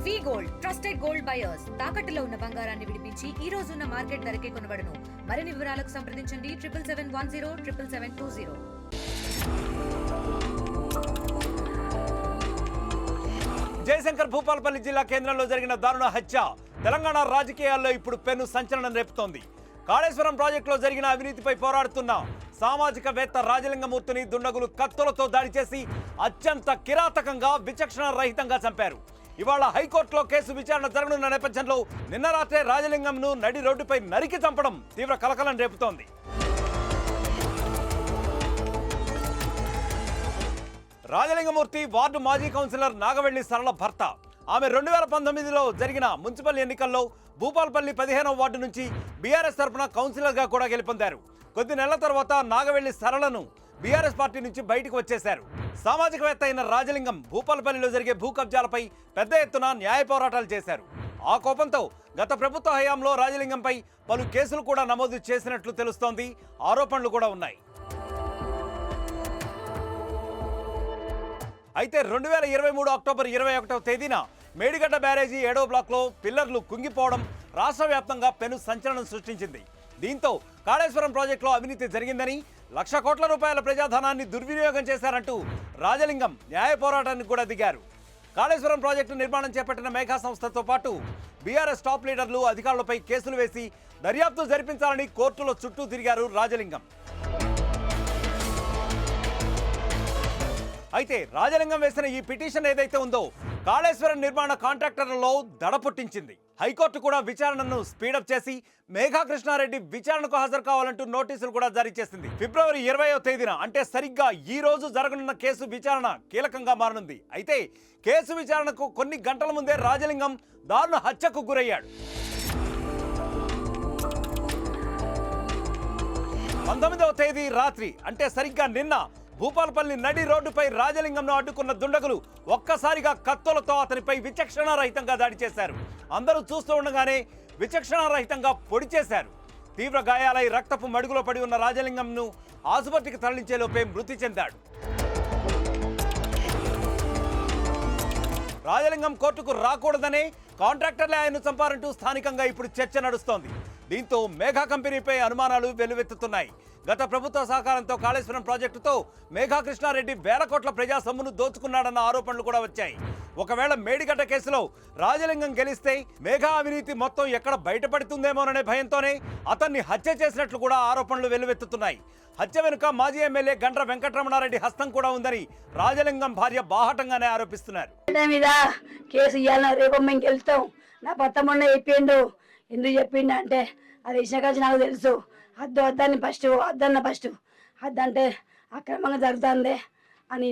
వి gold trusted gold buyers తాకట్టులో ఉన్న బంగారాన్ని విడిపించి ఈ రోజు ఉన్న మార్కెట్ ధరకే కొనబడును. మరిన్ని వివరాలకు సంప్రదించండి 7771077720. జయశంకర్ భూపాలపల్లి జిల్లా కేంద్రంలో జరిగిన దారుణ హత్య తెలంగాణ రాజకీయాల్లో ఇప్పుడు పెను సంచలనం రేపుతోంది. కాళేశ్వరం ప్రాజెక్టులో జరిగిన అవినీతిపై పోరాడుతున్న సామాజికవేత్త రాజలింగమూర్తిని దుండగులు కత్తులతో దాడి చేసి అత్యంత కిరాతకంగా విచక్షణ రహితంగా చంపారు. ఇవాళ హైకోర్టులో కేసు విచారణ జరగనున్న నేపథ్యంలో నిన్న రాత్రే రాజలింగంను నడి రోడ్డుపై నరికి చంపడం తీవ్ర కలకలం రేపుతోంది. రాజలింగమూర్తి వార్డు మాజీ కౌన్సిలర్ నాగవెల్లి సరళ భర్త. ఆమె 2019లో జరిగిన మున్సిపల్ ఎన్నికల్లో భూపాలపల్లి 15వ వార్డు నుంచి బీఆర్ఎస్ తరఫున కౌన్సిలర్గా కూడా గెలుపొందారు. కొద్ది నెలల తర్వాత నాగవెల్లి సరళను బీఆర్ఎస్ పార్టీ నుంచి బయటకు వచ్చేశారు. సామాజికవేత్త అయిన రాజలింగం భూపాలపల్లిలో జరిగే భూ కబ్జాలపై పెద్ద ఎత్తున న్యాయ పోరాటాలు చేశారు. ఆ కోపంతో గత ప్రభుత్వ హయాంలో రాజలింగంపై పలు కేసులు కూడా నమోదు చేసినట్లు తెలుస్తోంది. ఆరోపణలు కూడా ఉన్నాయి. అయితే 2023 అక్టోబర్ 21వ తేదీన మేడిగడ్డ బ్యారేజీ 7వ బ్లాక్లో పిల్లర్లు కుంగిపోవడం రాష్ట్ర వ్యాప్తంగా పెను సంచలనం సృష్టించింది. దీంతో కాళేశ్వరం ప్రాజెక్టులో అవినీతి జరిగిందని, 1,00,000 కోట్ల రూపాయల ప్రజాధనాన్ని దుర్వినియోగం చేశారంటూ రాజలింగం న్యాయ పోరాటానికి కూడా దిగారు. కాళేశ్వరం ప్రాజెక్టు నిర్మాణం చేపట్టిన మేఘా సంస్థతో పాటు బీఆర్ఎస్ టాప్ లీడర్లు అధికారులపై కేసులు వేసి దర్యాప్తు జరిపించాలని కోర్టులో చుట్టూ తిరిగారు రాజలింగం. అయితే రాజలింగం వేసిన ఈ పిటిషన్ ఏదైతే ఉందో కాళేశ్వరం నిర్మాణ కాంట్రాక్టర్లలో దడ పుట్టించింది. హైకోర్టు కూడా విచారణను స్పీడప్ చేసి మేఘా కృష్ణారెడ్డి విచారణకు హాజరు కావాలంటూ నోటీసులు కూడా జారీ చేసింది. ఫిబ్రవరి 20వ తేదీన అంటే సరిగ్గా ఈ రోజు జరగనున్న కేసు విచారణ కీలకంగా మారనుంది. అయితే కేసు విచారణకు కొన్ని గంటల ముందే రాజలింగం దారుణ హత్యకు గురయ్యాడు. 19వ తేదీ రాత్రి అంటే సరిగ్గా నిన్న భూపాలపల్లి నడి రోడ్డుపై రాజలింగంను అడ్డుకున్న దుండగులు ఒక్కసారిగా కత్తులతో అతనిపై విచక్షణారహితంగా దాడి చేశారు. అందరూ చూస్తూ ఉండగానే విచక్షణారహితంగా పొడి చేశారు. తీవ్ర గాయాలై రక్తపు మడుగులో పడి ఉన్న రాజలింగంను ఆసుపత్రికి తరలించేలోపే మృతి చెందాడు. రాజలింగం కోర్టుకు రాకూడదనే కాంట్రాక్టర్లే ఆయన్ను చంపారంటూ స్థానికంగా ఇప్పుడు చర్చ నడుస్తోంది. దీంతో మేఘా కంపెనీపై అనుమానాలు వెల్లువెత్తుతున్నాయి. గత ప్రభుత్వ సహకారంతో కాళేశ్వరం ప్రాజెక్టుతో మేఘా కృష్ణారెడ్డి వేల కోట్ల ప్రజా సొమ్మును దోచుకున్నాడన్న ఆరోపణలు కూడా వచ్చాయి. ఒకవేళ మేడిగడ్డ కేసులో రాజలింగం గెలిస్తే మేఘా అవినీతి మొత్తం ఎక్కడ బయటపడుతుందేమోననే భయంతోనే అతన్ని హత్య చేసినట్లు కూడా ఆరోపణలు వెల్లువెత్తుతున్నాయి. హత్య వెనుక మాజీ ఎమ్మెల్యే గండ్ర వెంకటరమణారెడ్డి హస్తం కూడా ఉందని రాజలింగం భార్య బాహటంగానే ఆరోపిస్తున్నారు. కేసు రేపు మేము గెలుస్తాం, నా భర్త మొన్న చెప్పిండు. ఎందుకు చెప్పిండు అంటే అది ఇచ్చినకాచి నాకు తెలుసు. వద్దని ఫస్ట్ అద్దంటే అక్రమంగా జరుగుతుంది అని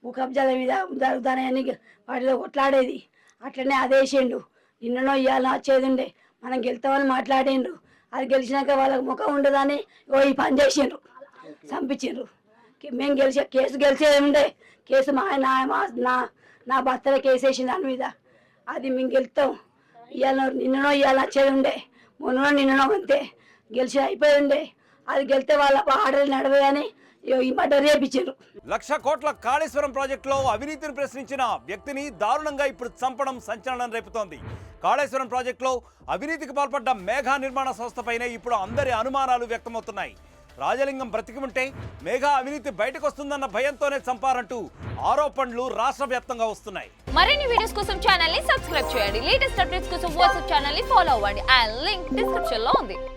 భూ కబ్జాల మీద జరుగుతానని వాటిలో కొట్లాడేది. అట్లనే అదేసిండు. నిన్ననో ఇవ్వాలని వచ్చేది ఉండే, మనం గెలుస్తామని మాట్లాడిండ్రు. అది గెలిచినాక వాళ్ళకి ముఖం ఉండదని ఈ పని చేసిండ్రు, చంపించిండ్రు. మేము కేసు గెలిచేది ఉండే. కేసు నా భర్తలో కేసు వేసింది దాని మీద. అది మేము గెలుస్తాం, నిన్ననో ఇవ్వాలని వచ్చేది ఉండే, మొన్ననో నిన్ననో అంతే గెలిచి అయిపోయి ఉండే. అది గెలితే వాళ్ళ ఆర్డర్లు నడవని ఈ మర్డర్ చేయించారు. 1,00,000 కోట్ల కాళేశ్వరం ప్రాజెక్టులో అవినీతిని ప్రశ్నించిన వ్యక్తిని దారుణంగా ఇప్పుడు చంపడం సంచలనం రేపుతోంది. కాళేశ్వరం ప్రాజెక్టులో అవినీతికి పాల్పడ్డ మేఘా నిర్మాణ సంస్థపైనే ఇప్పుడు అందరి అనుమానాలు వ్యక్తమవుతున్నాయి. రాజలింగం బ్రతికి ఉంటే మేఘా అవినీతి బయటకు వస్తుందన్న భయంతోనే చంపారంటూ ఆరోపణలు రాష్ట్ర వ్యాప్తంగా వస్తున్నాయి. మరిన్ని వీడియోస్ కోసం ఛానల్ ని సబ్స్క్రైబ్ చేయండి. లేటెస్ట్ అప్డేట్స్ కోసం వాట్సాప్ ఛానల్ ని ఫాలో అవ్వండి. ఆ లింక్ డిస్క్రిప్షన్ లో ఉంది.